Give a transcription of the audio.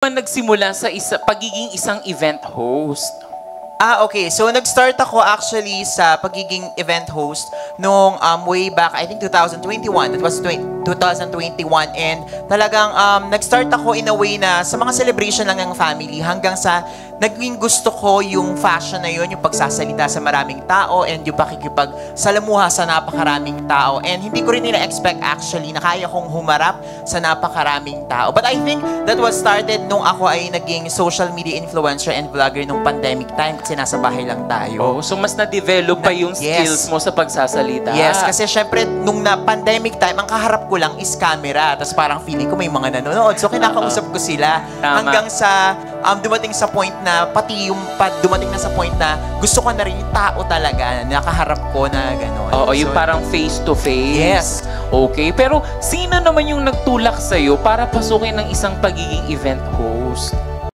Nagsimula sa pagiging isang event host? Okay. So, nag-start ako actually sa pagiging event host nung way back, I think 2021. That was 2021. And talagang nag-start ako in a way na sa mga celebration lang ng family hanggang sa naging gusto ko yung fashion na yun, yung pagsasalita sa maraming tao and yung pakikipagsalamuha sa napakaraming tao. And hindi ko rin nila-expect actually na kaya kong humarap sa napakaraming tao. But I think that was started nung ako ay naging social media influencer and vlogger nung pandemic time kasi nasa bahay lang tayo. Oh, so mas na-develop pa yung skills mo sa pagsasalita. Yes, kasi syempre nung pandemic time, ang kaharap ko lang is camera. Tapos parang feeling ko may mga nanonood. So kinakausap ko sila hanggang sa dumating sa point na dumating na sa point na gusto ko na rin yung tao talaga na nakaharap ko na gano'n. Oo, yung parang face to face. Yes. Okay, pero sino naman yung nagtulak sa'yo para pasukin ng isang pagiging event host?